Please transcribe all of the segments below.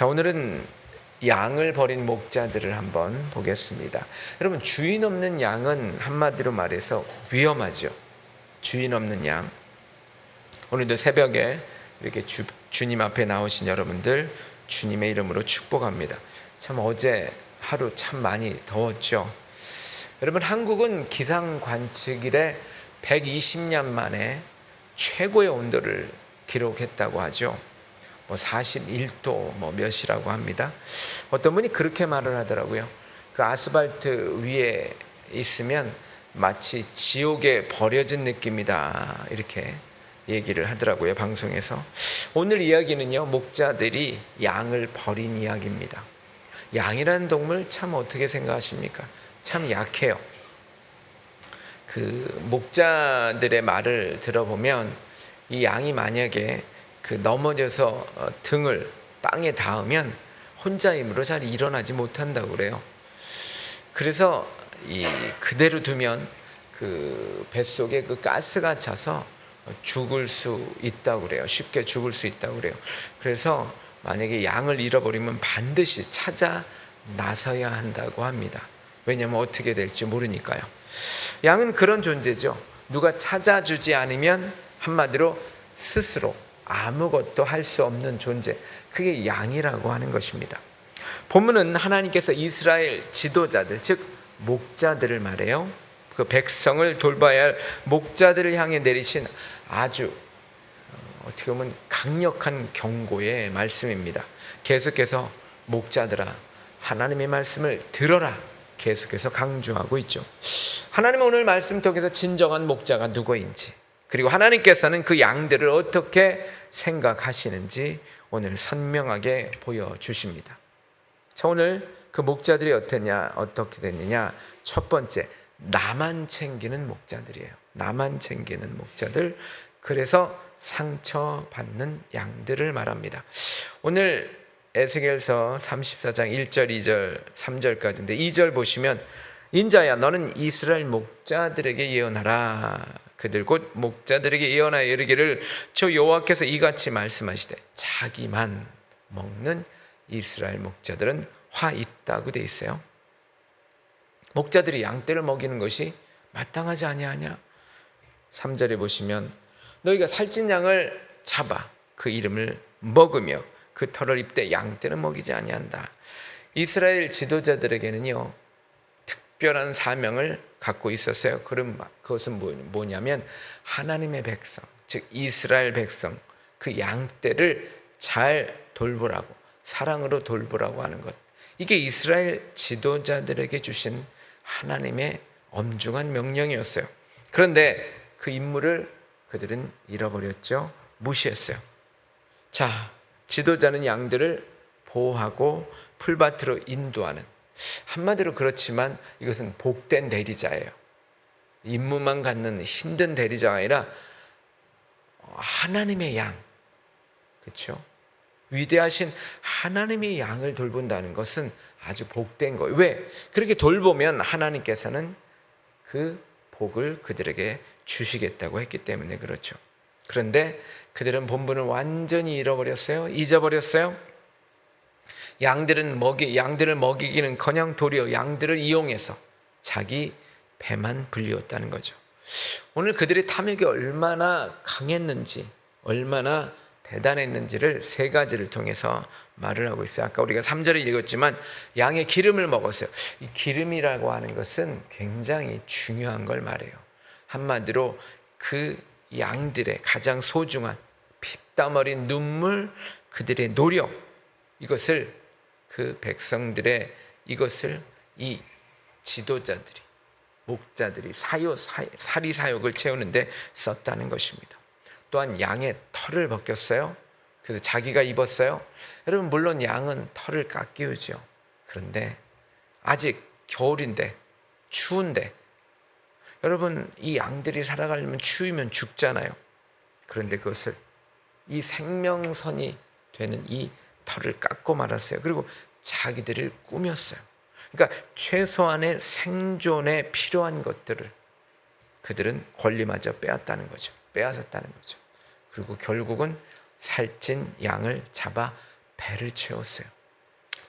자, 오늘은 양을 버린 목자들을 한번 보겠습니다. 여러분, 주인 없는 양은 한마디로 말해서 위험하죠. 주인 없는 양. 오늘도 새벽에 이렇게 주님 앞에 나오신 여러분들 주님의 이름으로 축복합니다. 참 어제 하루 참 많이 더웠죠. 여러분, 한국은 기상 관측 이래 120년 만에 최고의 온도를 기록했다고 하죠. 41도 몇이라고 합니다. 어떤 분이 그렇게 말을 하더라고요. 그 아스팔트 위에 있으면 마치 지옥에 버려진 느낌이다, 이렇게 얘기를 하더라고요, 방송에서. 오늘 이야기는요, 목자들이 양을 버린 이야기입니다. 양이라는 동물 참 어떻게 생각하십니까? 참 약해요. 그 목자들의 말을 들어보면 이 양이 만약에 넘어져서 등을 땅에 닿으면 혼자 힘으로 잘 일어나지 못한다고 그래요. 그래서 그대로 두면 그 뱃속에 그 가스가 차서 죽을 수 있다고 그래요. 쉽게 죽을 수 있다고 그래요. 그래서 만약에 양을 잃어버리면 반드시 찾아 나서야 한다고 합니다. 왜냐하면 어떻게 될지 모르니까요. 양은 그런 존재죠. 누가 찾아주지 않으면 한마디로 스스로 아무것도 할 수 없는 존재, 그게 양이라고 하는 것입니다. 본문은 하나님께서 이스라엘 지도자들, 즉 목자들을 말해요. 그 백성을 돌봐야 할 목자들을 향해 내리신 아주 어떻게 보면 강력한 경고의 말씀입니다. 계속해서 목자들아, 하나님의 말씀을 들어라, 계속해서 강조하고 있죠. 하나님은 오늘 말씀 통해서 진정한 목자가 누구인지, 그리고 하나님께서는 그 양들을 어떻게 생각하시는지 오늘 선명하게 보여주십니다. 자, 오늘 그 목자들이 어떻게 됐느냐? 첫 번째, 나만 챙기는 목자들이에요. 나만 챙기는 목자들. 그래서 상처받는 양들을 말합니다. 오늘 에스겔서 34장 1절, 2절, 3절까지인데 2절 보시면, 인자야, 너는 이스라엘 목자들에게 예언하라. 그들 곧 목자들에게 예언하여 이르기를, 저 여호와께서 이같이 말씀하시되 자기만 먹는 이스라엘 목자들은 화 있다고 돼 있어요. 목자들이 양떼를 먹이는 것이 마땅하지 아니하냐? 3절에 보시면, 너희가 살찐 양을 잡아 그 이름을 먹으며 그 털을 입되 양떼는 먹이지 아니한다. 이스라엘 지도자들에게는요, 특별한 사명을 갖고 있었어요. 그것은 뭐냐면 하나님의 백성, 즉 이스라엘 백성, 그 양떼를 잘 돌보라고, 사랑으로 돌보라고 하는 것. 이게 이스라엘 지도자들에게 주신 하나님의 엄중한 명령이었어요. 그런데 그 임무를 그들은 잃어버렸죠. 무시했어요. 자, 지도자는 양들을 보호하고 풀밭으로 인도하는, 한마디로 그렇지만 이것은 복된 대리자예요. 임무만 갖는 힘든 대리자가 아니라 하나님의 양, 그렇죠? 위대하신 하나님의 양을 돌본다는 것은 아주 복된 거예요. 왜? 그렇게 돌보면 하나님께서는 그 복을 그들에게 주시겠다고 했기 때문에 그렇죠. 그런데 그들은 본분을 완전히 잃어버렸어요. 잊어버렸어요. 양들을 먹이기는커녕 도리어 양들을 이용해서 자기 배만 불리웠다는 거죠. 오늘 그들의 탐욕이 얼마나 강했는지, 얼마나 대단했는지를 세 가지를 통해서 말을 하고 있어요. 아까 우리가 3절을 읽었지만 양의 기름을 먹었어요. 이 기름이라고 하는 것은 굉장히 중요한 걸 말해요. 한마디로 그 양들의 가장 소중한 피땀 어린 눈물, 그들의 노력, 이것을 그 백성들의 이것을 이 지도자들이, 목자들이 사리사욕을 채우는데 썼다는 것입니다. 또한 양의 털을 벗겼어요. 그래서 자기가 입었어요. 여러분, 물론 양은 털을 깎이우죠. 그런데 아직 겨울인데, 추운데, 여러분, 이 양들이 살아가려면 추우면 죽잖아요. 그런데 그것을, 이 생명선이 되는 이 털을 깎고 말았어요. 그리고 자기들을 꾸몄어요. 그러니까 최소한의 생존에 필요한 것들을 그들은 권리마저 빼앗았다는 거죠. 그리고 결국은 살찐 양을 잡아 배를 채웠어요.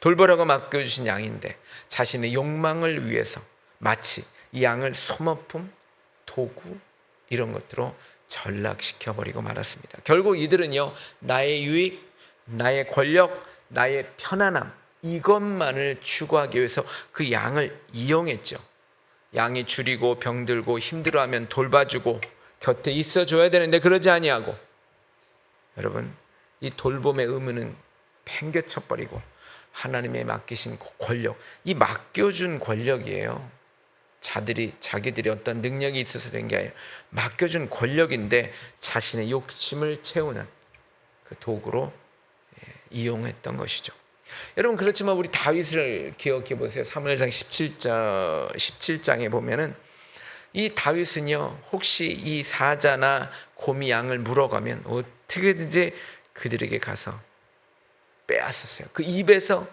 돌보라고 맡겨주신 양인데 자신의 욕망을 위해서 마치 이 양을 소모품, 도구 이런 것들로 전락시켜버리고 말았습니다. 결국 이들은요, 나의 유익, 나의 권력, 나의 편안함 이것만을 추구하기 위해서 그 양을 이용했죠. 양이 줄이고 병들고 힘들어하면 돌봐주고 곁에 있어줘야 되는데 그러지 아니하고, 여러분 이 돌봄의 의무는 팽개쳐버리고 하나님의 맡기신 권력, 이 맡겨준 권력이에요. 자기들이 어떤 능력이 있어서 된 게 아니라 맡겨준 권력인데 자신의 욕심을 채우는 그 도구로 이용했던 것이죠. 여러분 그렇지만 우리 다윗을 기억해 보세요. 사무엘상 17장에 보면은 이 다윗은요, 혹시 이 사자나 곰이 양을 물어가면 어떻게든지 그들에게 가서 빼앗았어요. 그 입에서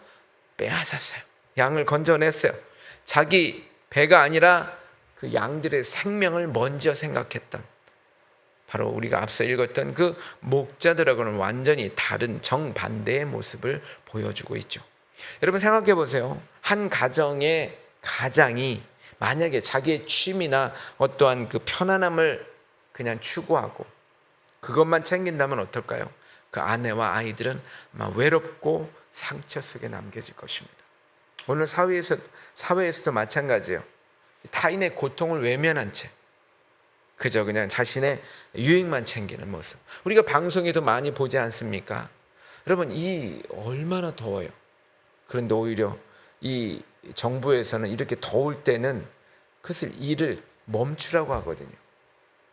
빼앗았어요. 양을 건져냈어요. 자기 배가 아니라 그 양들의 생명을 먼저 생각했던, 바로 우리가 앞서 읽었던 그 목자들하고는 완전히 다른 정반대의 모습을 보여주고 있죠. 여러분 생각해 보세요. 한 가정의 가장이 만약에 자기의 취미나 어떠한 그 편안함을 그냥 추구하고 그것만 챙긴다면 어떨까요? 그 아내와 아이들은 아마 외롭고 상처 속에 남겨질 것입니다. 오늘 사회에서도 마찬가지예요. 타인의 고통을 외면한 채 그저 그냥 자신의 유익만 챙기는 모습. 우리가 방송에도 많이 보지 않습니까? 여러분 이 얼마나 더워요. 그런데 오히려 이 정부에서는 이렇게 더울 때는 그것을 일을 멈추라고 하거든요.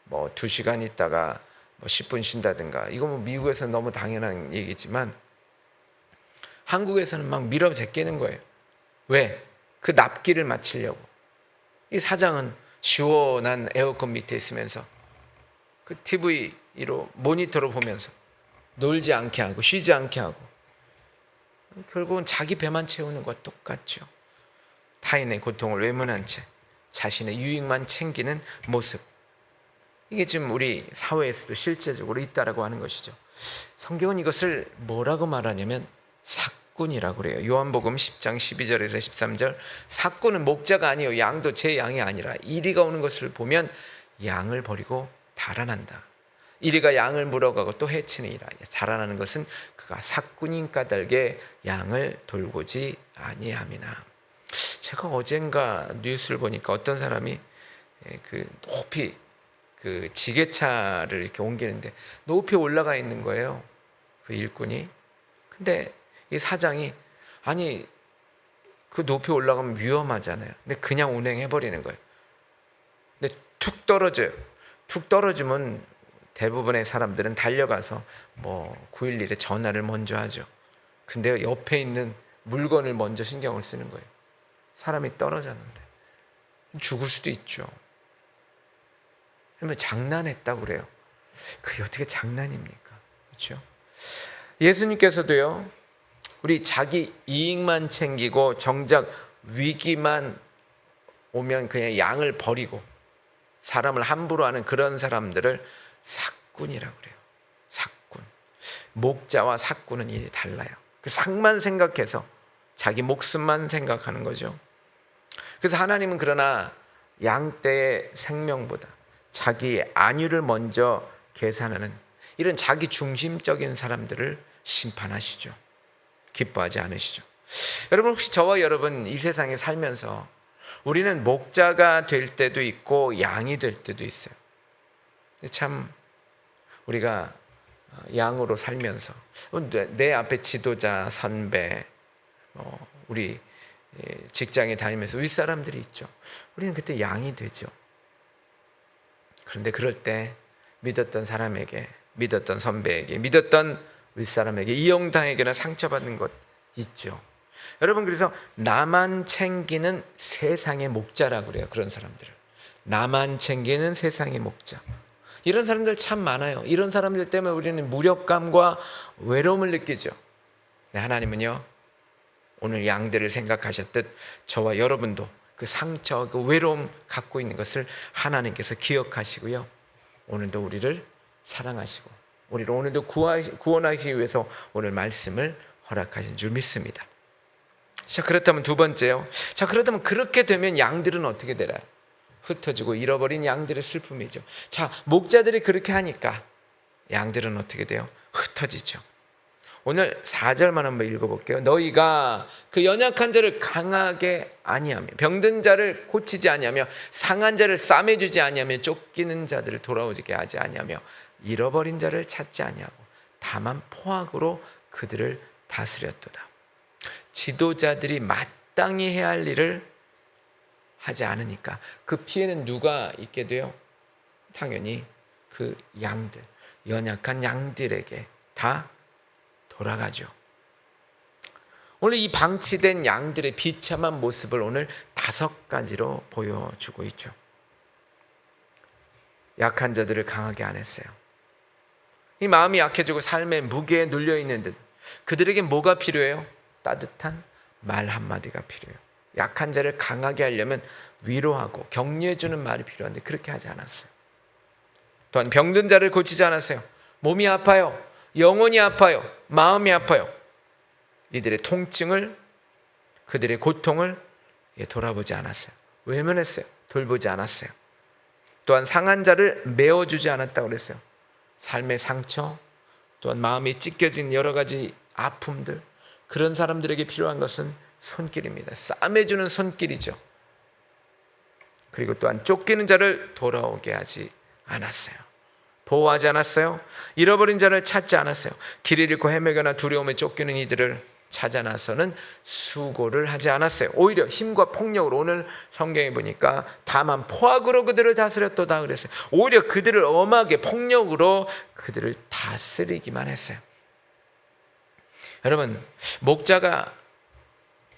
뭐 2시간 있다가 10분 쉰다든가. 이거 뭐 미국에서는 너무 당연한 얘기지만 한국에서는 막 밀어 제끼는 거예요. 왜? 그 납기를 마치려고. 이 사장은 시원한 에어컨 밑에 있으면서 그 TV로 모니터로 보면서 놀지 않게 하고 쉬지 않게 하고 결국은 자기 배만 채우는 것과 똑같죠. 타인의 고통을 외면한 채 자신의 유익만 챙기는 모습. 이게 지금 우리 사회에서도 실제적으로 있다라고 하는 것이죠. 성경은 이것을 뭐라고 말하냐면 삭군이라고 그래요. 요한복음 10장 12절에서 13절. 삭군은 목자가 아니요 양도 제 양이 아니라 이리가 오는 것을 보면 양을 버리고 달아난다. 이리가 양을 물어가고 또 해치니라. 달아나는 것은 그가 삭군인 까닭에 양을 돌보지 아니함이나. 제가 어젠가 뉴스를 보니까 어떤 사람이 그 높이 그 지게차를 이렇게 옮기는데 높이 올라가 있는 거예요. 그 일꾼이. 근데 이 사장이 아니 그 높이 올라가면 위험하잖아요. 근데 그냥 운행해 버리는 거예요. 근데 툭 떨어져요. 툭 떨어지면 대부분의 사람들은 달려가서 뭐 911에 전화를 먼저 하죠. 근데 옆에 있는 물건을 먼저 신경을 쓰는 거예요. 사람이 떨어졌는데 죽을 수도 있죠. 그러면 장난했다고 그래요. 그게 어떻게 장난입니까? 그렇죠? 예수님께서도요, 우리 자기 이익만 챙기고 정작 위기만 오면 그냥 양을 버리고 사람을 함부로 하는 그런 사람들을 삭군이라고 그래요. 삭군. 목자와 삭군은 일이 달라요. 그 삭만 생각해서 자기 목숨만 생각하는 거죠. 그래서 하나님은 그러나 양떼의 생명보다 자기의 안위를 먼저 계산하는 이런 자기 중심적인 사람들을 심판하시죠. 기뻐하지 않으시죠. 여러분 혹시 저와 여러분 이 세상에 살면서 우리는 목자가 될 때도 있고 양이 될 때도 있어요. 참 우리가 양으로 살면서 내 앞에 지도자, 선배, 우리 직장에 다니면서 윗사람들이 있죠. 우리는 그때 양이 되죠. 그런데 그럴 때 믿었던 사람에게, 믿었던 선배에게, 믿었던 윗사람에게 이용당하거나 상처받는 것 있죠. 여러분 그래서 나만 챙기는 세상의 목자라고 그래요. 그런 사람들을 나만 챙기는 세상의 목자. 이런 사람들 참 많아요. 이런 사람들 때문에 우리는 무력감과 외로움을 느끼죠. 하나님은요 오늘 양들을 생각하셨듯 저와 여러분도 그 상처, 그 외로움 갖고 있는 것을 하나님께서 기억하시고요, 오늘도 우리를 사랑하시고 우리를 오늘도 구원하시기 위해서 오늘 말씀을 허락하신 줄 믿습니다. 자, 그렇다면 두 번째요. 자, 그렇다면 그렇게 되면 양들은 어떻게 되나요? 흩어지고 잃어버린 양들의 슬픔이죠. 자, 목자들이 그렇게 하니까 양들은 어떻게 돼요? 흩어지죠. 오늘 4절만 한번 읽어볼게요. 너희가 그 연약한 자를 강하게 아니하며 병든 자를 고치지 아니하며 상한 자를 싸매주지 아니하며 쫓기는 자들을 돌아오게 하지 아니하며 잃어버린 자를 찾지 아니하고 다만 포악으로 그들을 다스렸도다. 지도자들이 마땅히 해야 할 일을 하지 않으니까 그 피해는 누가 있게 돼요? 당연히 그 양들, 연약한 양들에게 다 돌아가죠. 오늘 이 방치된 양들의 비참한 모습을 오늘 5가지로 보여주고 있죠. 약한 자들을 강하게 안 했어요. 이 마음이 약해지고 삶의 무게에 눌려 있는 듯 그들에게 뭐가 필요해요? 따뜻한 말 한마디가 필요해요. 약한 자를 강하게 하려면 위로하고 격려해주는 말이 필요한데 그렇게 하지 않았어요. 또한 병든 자를 고치지 않았어요. 몸이 아파요. 영혼이 아파요. 마음이 아파요. 이들의 통증을, 그들의 고통을 돌아보지 않았어요. 외면했어요. 돌보지 않았어요. 또한 상한 자를 메워주지 않았다고 그랬어요. 삶의 상처, 또한 마음이 찢겨진 여러 가지 아픔들, 그런 사람들에게 필요한 것은 손길입니다. 싸매주는 손길이죠. 그리고 또한 쫓기는 자를 돌아오게 하지 않았어요. 보호하지 않았어요. 잃어버린 자를 찾지 않았어요. 길을 잃고 헤매거나 두려움에 쫓기는 이들을 찾아 나서는 수고를 하지 않았어요. 오히려 힘과 폭력으로, 오늘 성경에 보니까 다만 포악으로 그들을 다스렸도다 그랬어요. 오히려 그들을 엄하게 폭력으로 그들을 다스리기만 했어요. 여러분, 목자가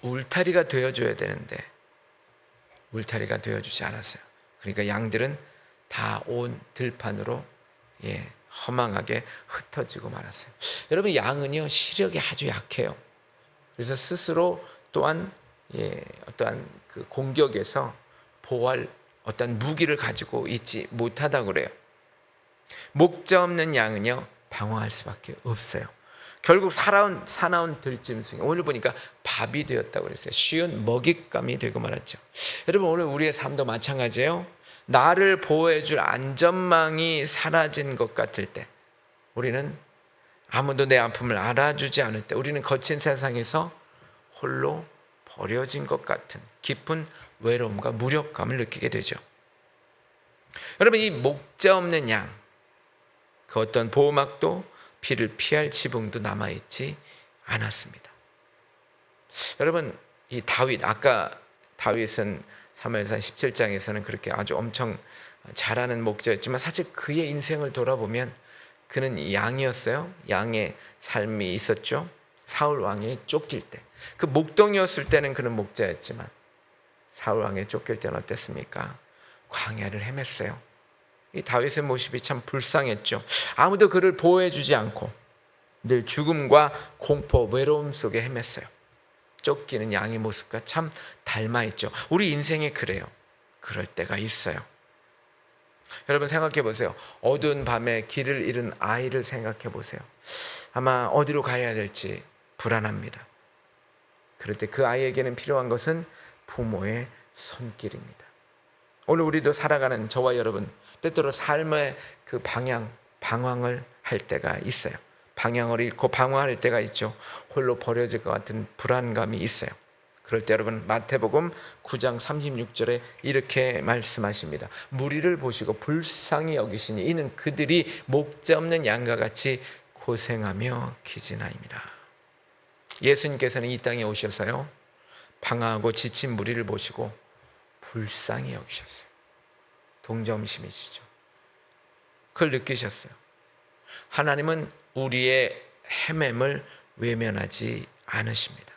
울타리가 되어줘야 되는데 울타리가 되어주지 않았어요. 그러니까 양들은 다 온 들판으로 허망하게 흩어지고 말았어요. 여러분, 양은요 시력이 아주 약해요. 그래서 스스로 또한 어떠한 그 공격에서 보호할 어떤 무기를 가지고 있지 못하다고 그래요. 목자 없는 양은요 방황할 수밖에 없어요. 결국 사나운 들짐승이 오늘 보니까 밥이 되었다고 그랬어요. 쉬운 먹잇감이 되고 말았죠. 여러분, 오늘 우리의 삶도 마찬가지예요. 나를 보호해줄 안전망이 사라진 것 같을 때, 우리는 아무도 내 아픔을 알아주지 않을 때, 우리는 거친 세상에서 홀로 버려진 것 같은 깊은 외로움과 무력감을 느끼게 되죠. 여러분, 이 목자 없는 양, 그 어떤 보호막도 비를 피할 지붕도 남아있지 않았습니다. 여러분, 이 다윗, 아까 다윗은 사무엘상 17장에서는 그렇게 아주 엄청 잘하는 목자였지만 사실 그의 인생을 돌아보면 그는 양이었어요. 양의 삶이 있었죠. 사울 왕이 쫓길 때, 그 목동이었을 때는 그는 목자였지만 사울 왕이 쫓길 때는 어땠습니까? 광야를 헤맸어요. 이 다윗의 모습이 참 불쌍했죠. 아무도 그를 보호해주지 않고 늘 죽음과 공포, 외로움 속에 헤맸어요. 쫓기는 양의 모습과 참 닮아있죠. 우리 인생에 그래요. 그럴 때가 있어요. 여러분, 생각해 보세요. 어두운 밤에 길을 잃은 아이를 생각해 보세요. 아마 어디로 가야 될지 불안합니다. 그럴 때 그 아이에게는 필요한 것은 부모의 손길입니다. 오늘 우리도 살아가는 저와 여러분, 때때로 삶의 그 방황을 할 때가 있어요. 방향을 잃고 방황할 때가 있죠. 홀로 버려질 것 같은 불안감이 있어요. 그럴 때 여러분, 마태복음 9장 36절에 이렇게 말씀하십니다. 무리를 보시고 불쌍히 여기시니 이는 그들이 목자 없는 양과 같이 고생하며 기진하임이라. 예수님께서는 이 땅에 오셔서요, 방황하고 지친 무리를 보시고 불쌍히 여기셨어요. 동정심이시죠. 그걸 느끼셨어요. 하나님은 우리의 헤맴을 외면하지 않으십니다.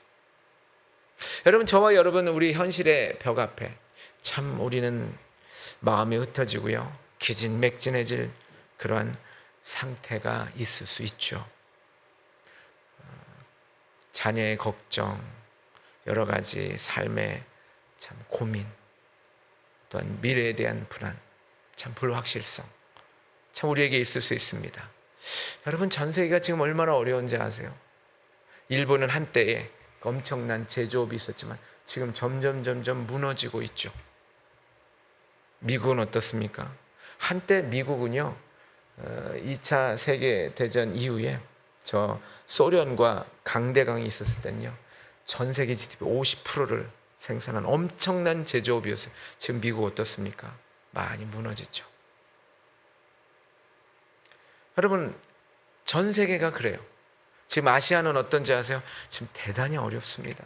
여러분, 저와 여러분, 우리 현실의 벽 앞에 참 우리는 마음이 흩어지고요, 기진맥진해질 그러한 상태가 있을 수 있죠. 자녀의 걱정, 여러 가지 삶의 참 고민, 또한 미래에 대한 불안, 참 불확실성, 참 우리에게 있을 수 있습니다. 여러분, 전 세계가 지금 얼마나 어려운지 아세요? 일본은 한때에 엄청난 제조업이 있었지만 지금 점점 무너지고 있죠. 미국은 어떻습니까? 한때 미국은요 2차 세계대전 이후에 저 소련과 강대강이 있었을 때는요 전 세계 GDP 50%를 생산한 엄청난 제조업이었어요. 지금 미국 어떻습니까? 많이 무너졌죠. 여러분 전 세계가 그래요. 지금 아시아는 어떤지 아세요? 지금 대단히 어렵습니다.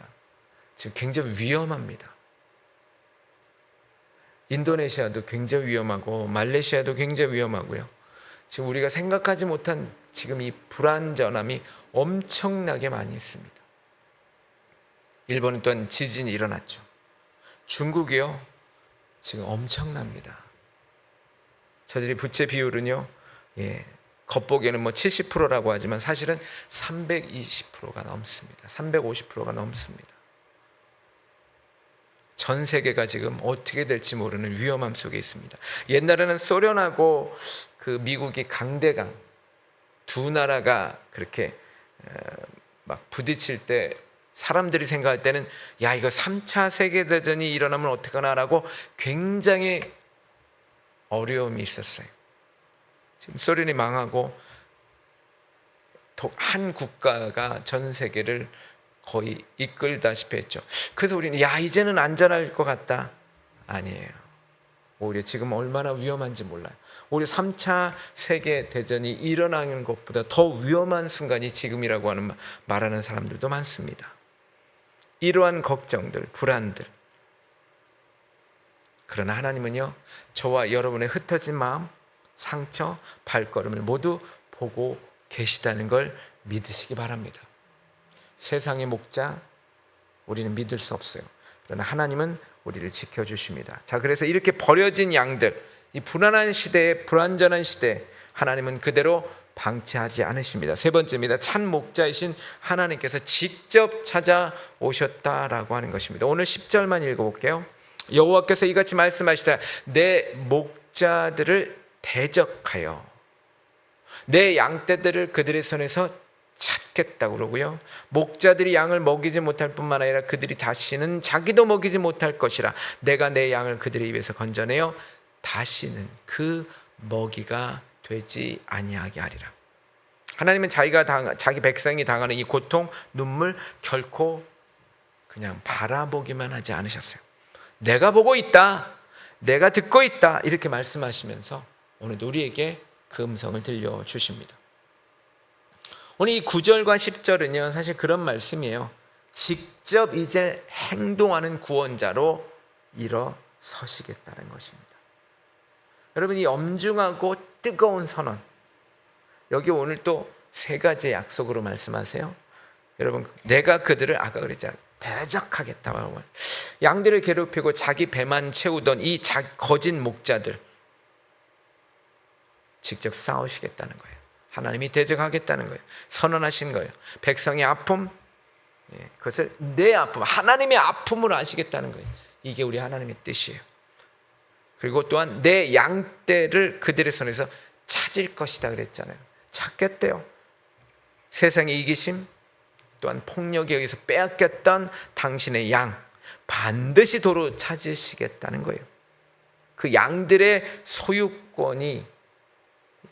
지금 굉장히 위험합니다. 인도네시아도 굉장히 위험하고 말레이시아도 굉장히 위험하고요. 지금 우리가 생각하지 못한 지금 이 불안전함이 엄청나게 많이 있습니다. 일본은 또한 지진이 일어났죠. 중국이요 지금 엄청납니다. 저들이 부채 비율은요 겉보기에는 70%라고 하지만 사실은 320%가 넘습니다. 350%가 넘습니다. 전 세계가 지금 어떻게 될지 모르는 위험함 속에 있습니다. 옛날에는 소련하고 그 미국이 강대강 두 나라가 그렇게 막 부딪힐 때 사람들이 생각할 때는 야 이거 3차 세계대전이 일어나면 어떡하나라고 굉장히 어려움이 있었어요. 지금 소련이 망하고 한 국가가 전 세계를 거의 이끌다시피 했죠. 그래서 우리는 야 이제는 안전할 것 같다. 아니에요. 오히려 지금 얼마나 위험한지 몰라요. 오히려 3차 세계대전이 일어나는 것보다 더 위험한 순간이 지금이라고 말하는 사람들도 많습니다. 이러한 걱정들, 불안들. 그러나 하나님은요 저와 여러분의 흩어진 마음, 상처, 발걸음을 모두 보고 계시다는 걸 믿으시기 바랍니다. 세상의 목자 우리는 믿을 수 없어요. 그러나 하나님은 우리를 지켜주십니다. 자, 그래서 이렇게 버려진 양들, 이 불안한 시대에 불완전한 시대에 하나님은 그대로 방치하지 않으십니다. 세 번째입니다. 참 목자이신 하나님께서 직접 찾아오셨다라고 하는 것입니다. 오늘 10절만 읽어볼게요. 여호와께서 이같이 말씀하시다. 내 목자들을 대적하여 내 양떼들을 그들의 손에서 찾겠다고 그러고요. 목자들이 양을 먹이지 못할 뿐만 아니라 그들이 다시는 자기도 먹이지 못할 것이라. 내가 내 양을 그들의 입에서 건져내어 다시는 그 먹이가 되지 아니하게 하리라. 하나님은 자기 백성이 당하는 이 고통, 눈물 결코 그냥 바라보기만 하지 않으셨어요. 내가 보고 있다, 내가 듣고 있다 이렇게 말씀하시면서 오늘도 우리에게 그 음성을 들려주십니다. 오늘 이 9절과 10절은요 사실 그런 말씀이에요. 직접 이제 행동하는 구원자로 일어서시겠다는 것입니다. 여러분 이 엄중하고 뜨거운 선언, 여기 오늘 또 세 가지 약속으로 말씀하세요. 여러분 내가 그들을 아까 그랬잖아요. 대적하겠다고. 양들을 괴롭히고 자기 배만 채우던 이 거짓 목자들 직접 싸우시겠다는 거예요. 하나님이 대적하겠다는 거예요. 선언하신 거예요. 백성의 아픔, 그것을 내 아픔, 하나님의 아픔으로 하시겠다는 거예요. 이게 우리 하나님의 뜻이에요. 그리고 또한 내 양떼를 그들의 손에서 찾을 것이다 그랬잖아요. 찾겠대요. 세상의 이기심, 또한 폭력에 의해서 빼앗겼던 당신의 양 반드시 도로 찾으시겠다는 거예요. 그 양들의 소유권이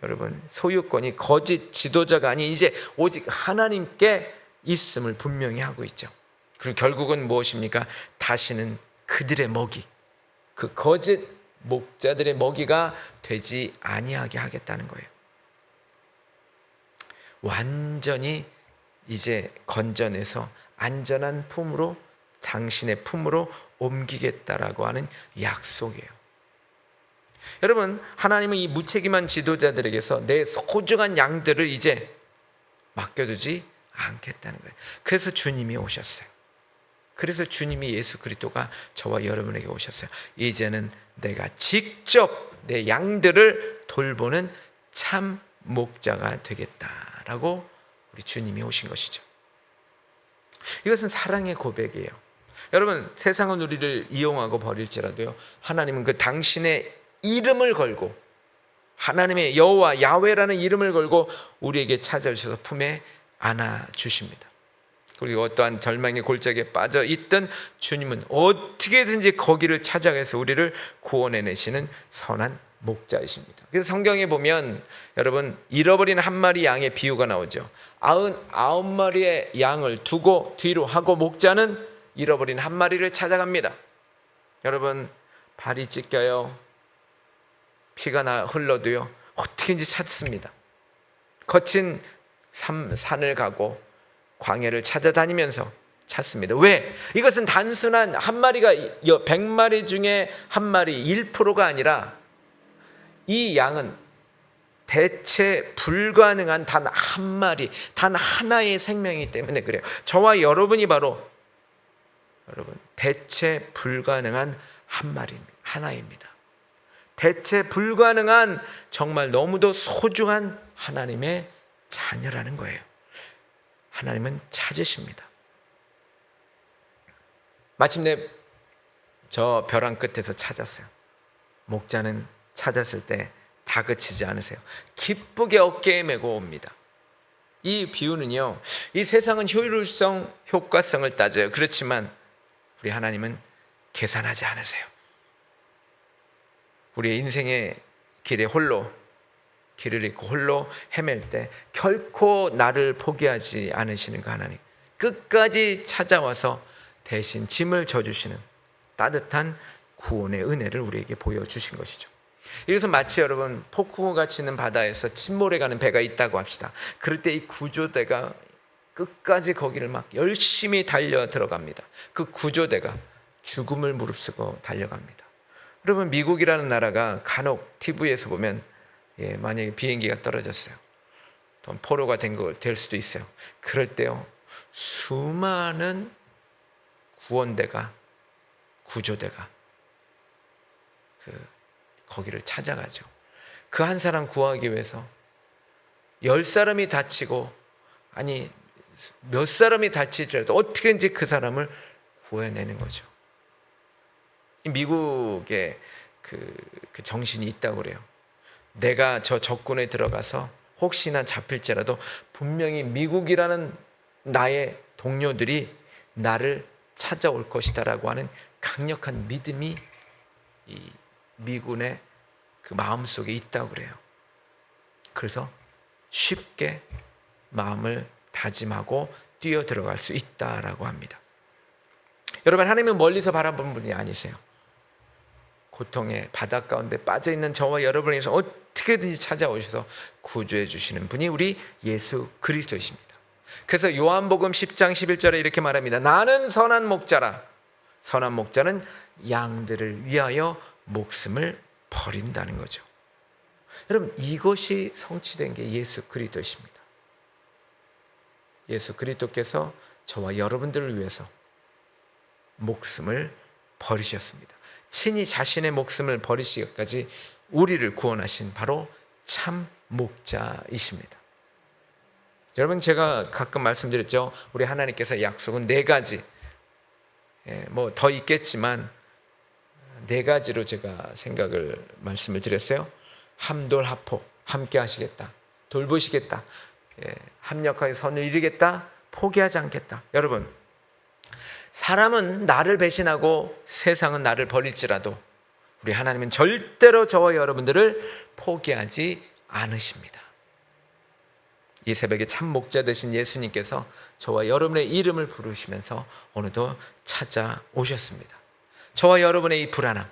여러분 소유권이 거짓 지도자가 아닌 이제 오직 하나님께 있음을 분명히 하고 있죠. 그리고 결국은 무엇입니까? 다시는 그들의 먹이, 그 거짓 목자들의 먹이가 되지 아니하게 하겠다는 거예요. 완전히 이제 건져내서 안전한 품으로 당신의 품으로 옮기겠다라고 하는 약속이에요. 여러분 하나님은 이 무책임한 지도자들에게서 내 소중한 양들을 이제 맡겨두지 않겠다는 거예요. 그래서 주님이 오셨어요. 그래서 주님이 예수 그리스도가 저와 여러분에게 오셨어요. 이제는 내가 직접 내 양들을 돌보는 참 목자가 되겠다라고 우리 주님이 오신 것이죠. 이것은 사랑의 고백이에요. 여러분 세상은 우리를 이용하고 버릴지라도요 하나님은 그 당신의 이름을 걸고 하나님의 여호와 야훼라는 이름을 걸고 우리에게 찾아오셔서 품에 안아주십니다. 그리고 어떠한 절망의 골짜기에 빠져 있던 주님은 어떻게든지 거기를 찾아가서 우리를 구원해내시는 선한 목자이십니다. 그래서 성경에 보면 여러분 잃어버린 한 마리 양의 비유가 나오죠. 99마리의 양을 두고 뒤로 하고 목자는 잃어버린 한 마리를 찾아갑니다. 여러분 발이 찢겨요. 피가 흘러도요. 어떻게든지 찾습니다. 거친 산을 가고 광야를 찾아다니면서 찾습니다. 왜? 이것은 단순한 한 마리가 100마리 중에 한 마리 1%가 아니라 이 양은 대체 불가능한 단 한 마리, 단 하나의 생명이기 때문에 그래요. 저와 여러분이 바로 여러분 대체 불가능한 한 마리입니다. 하나입니다. 대체 불가능한 정말 너무도 소중한 하나님의 자녀라는 거예요. 하나님은 찾으십니다. 마침내 저 벼랑 끝에서 찾았어요. 목자는 찾았을 때 다그치지 않으세요. 기쁘게 어깨에 메고 옵니다. 이 비유는요, 이 세상은 효율성, 효과성을 따져요. 그렇지만 우리 하나님은 계산하지 않으세요. 우리의 인생의 길에 홀로 길을 잃고 홀로 헤맬 때 결코 나를 포기하지 않으시는 그 하나님, 끝까지 찾아와서 대신 짐을 져주시는 따뜻한 구원의 은혜를 우리에게 보여주신 것이죠. 이것은 마치 여러분 폭풍우가 치는 바다에서 침몰해 가는 배가 있다고 합시다. 그럴 때 이 구조대가 끝까지 거기를 막 열심히 달려 들어갑니다. 그 구조대가 죽음을 무릅쓰고 달려갑니다. 여러분 미국이라는 나라가 간혹 TV에서 보면 만약에 비행기가 떨어졌어요. 또 포로가 될 수도 있어요. 그럴 때요 수많은 구원대가 구조대가 거기를 찾아가죠. 그 한 사람 구하기 위해서 10사람이 다치고 아니 몇 사람이 다치더라도 어떻게든지 그 사람을 구해내는 거죠. 미국의 그 정신이 있다고 그래요. 내가 저 적군에 들어가서 혹시나 잡힐지라도 분명히 미국이라는 나의 동료들이 나를 찾아올 것이다라고 하는 강력한 믿음이 이 미군의 그 마음속에 있다고 그래요. 그래서 쉽게 마음을 다짐하고 뛰어 들어갈 수 있다라고 합니다. 여러분 하나님은 멀리서 바라보는 분이 아니세요. 고통의 바닷 가운데 빠져있는 저와 여러분을 위해서 어떻게든지 찾아오셔서 구조해 주시는 분이 우리 예수 그리스도이십니다. 그래서 요한복음 10장 11절에 이렇게 말합니다. 나는 선한 목자라. 선한 목자는 양들을 위하여 목숨을 버린다는 거죠. 여러분 이것이 성취된 게 예수 그리스도이십니다. 예수 그리스도께서 저와 여러분들을 위해서 목숨을 버리셨습니다. 친히 자신의 목숨을 버리시기까지 우리를 구원하신 바로 참 목자이십니다. 여러분 제가 가끔 말씀드렸죠. 우리 하나님께서 약속은 4가지 뭐 더 있겠지만 4가지로 제가 말씀을 드렸어요. 함돌합포 함께 하시겠다. 돌보시겠다. 합력하게 선을 이루겠다. 포기하지 않겠다. 여러분 사람은 나를 배신하고 세상은 나를 버릴지라도 우리 하나님은 절대로 저와 여러분들을 포기하지 않으십니다. 이 새벽에 참 목자 되신 예수님께서 저와 여러분의 이름을 부르시면서 오늘도 찾아오셨습니다. 저와 여러분의 이 불안함,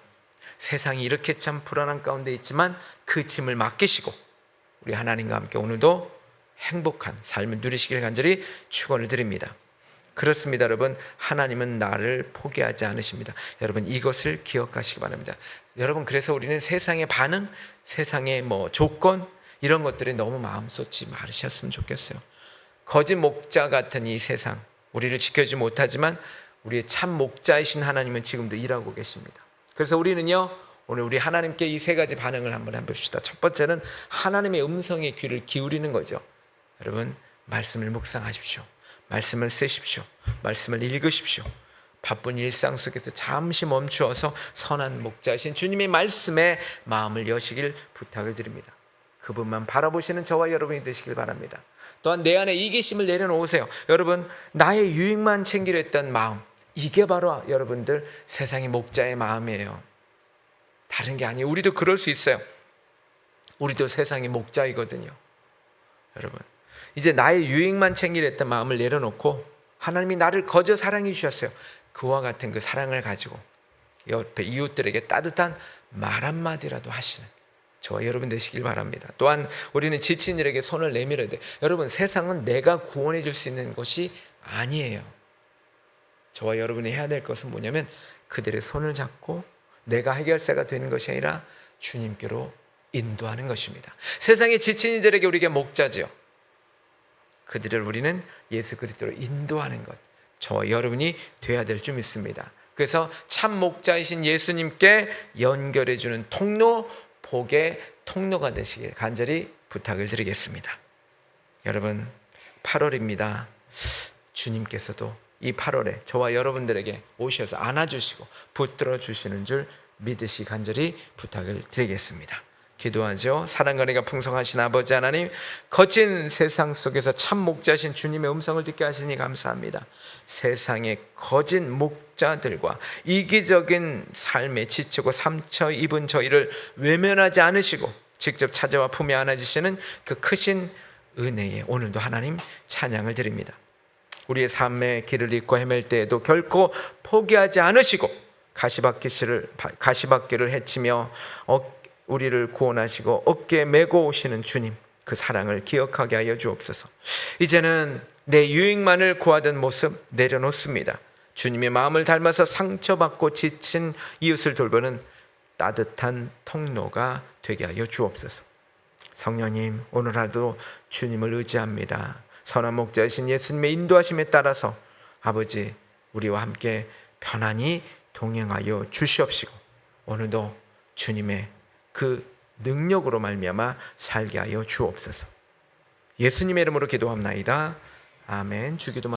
세상이 이렇게 참 불안한 가운데 있지만 그 짐을 맡기시고 우리 하나님과 함께 오늘도 행복한 삶을 누리시길 간절히 축원을 드립니다. 그렇습니다. 여러분 하나님은 나를 포기하지 않으십니다. 여러분 이것을 기억하시기 바랍니다. 여러분 그래서 우리는 세상의 반응, 세상의 조건 이런 것들이 너무 마음 쏟지 마르셨으면 좋겠어요. 거짓 목자 같은 이 세상 우리를 지켜주지 못하지만 우리의 참 목자이신 하나님은 지금도 일하고 계십니다. 그래서 우리는요 오늘 우리 하나님께 이 3가지 반응을 한번 해봅시다. 첫 번째는 하나님의 음성에 귀를 기울이는 거죠. 여러분 말씀을 묵상하십시오. 말씀을 쓰십시오. 말씀을 읽으십시오. 바쁜 일상 속에서 잠시 멈추어서 선한 목자이신 주님의 말씀에 마음을 여시길 부탁을 드립니다. 그분만 바라보시는 저와 여러분이 되시길 바랍니다. 또한 내 안에 이기심을 내려놓으세요. 여러분, 나의 유익만 챙기려 했던 마음, 이게 바로 여러분들 세상의 목자의 마음이에요. 다른 게 아니에요. 우리도 그럴 수 있어요. 우리도 세상의 목자이거든요. 여러분, 이제 나의 유익만 챙기려 했던 마음을 내려놓고 하나님이 나를 거저 사랑해 주셨어요. 그와 같은 그 사랑을 가지고 옆에 이웃들에게 따뜻한 말 한마디라도 하시는 저와 여러분 되시길 바랍니다. 또한 우리는 지친 이에게 손을 내밀어야 돼. 여러분, 세상은 내가 구원해 줄 수 있는 것이 아니에요. 저와 여러분이 해야 될 것은 뭐냐면 그들의 손을 잡고 내가 해결사가 되는 것이 아니라 주님께로 인도하는 것입니다. 세상의 지친 이들에게 우리가 목자죠. 그들을 우리는 예수 그리스도로 인도하는 것, 저와 여러분이 돼야 될 줄 믿습니다. 그래서 참 목자이신 예수님께 연결해 주는 통로, 복의 통로가 되시길 간절히 부탁을 드리겠습니다. 여러분, 8월입니다. 주님께서도 이 8월에 저와 여러분들에게 오셔서 안아주시고 붙들어 주시는 줄 믿으시 간절히 부탁을 드리겠습니다. 기도하죠. 사랑과 은혜가 풍성하신 아버지 하나님, 거친 세상 속에서 참 목자신 주님의 음성을 듣게 하시니 감사합니다. 세상의 거짓 목자들과 이기적인 삶에 지치고 상처 입은 저희를 외면하지 않으시고 직접 찾아와 품에 안아주시는 그 크신 은혜에 오늘도 하나님 찬양을 드립니다. 우리의 삶의 길을 잇고 헤맬 때에도 결코 포기하지 않으시고 가시밭길을 헤치며 우리를 구원하시고 어깨에 메고 오시는 주님, 그 사랑을 기억하게 하여 주옵소서. 이제는 내 유익만을 구하던 모습 내려놓습니다. 주님의 마음을 닮아서 상처받고 지친 이웃을 돌보는 따뜻한 통로가 되게 하여 주옵소서. 성령님, 오늘 하루도 주님을 의지합니다. 선한 목자이신 예수님의 인도하심에 따라서 아버지, 우리와 함께 편안히 동행하여 주시옵시고 오늘도 주님의 그 능력으로 말미암아 살게 하여 주옵소서. 예수님의 이름으로 기도합나이다. 아멘. 주기도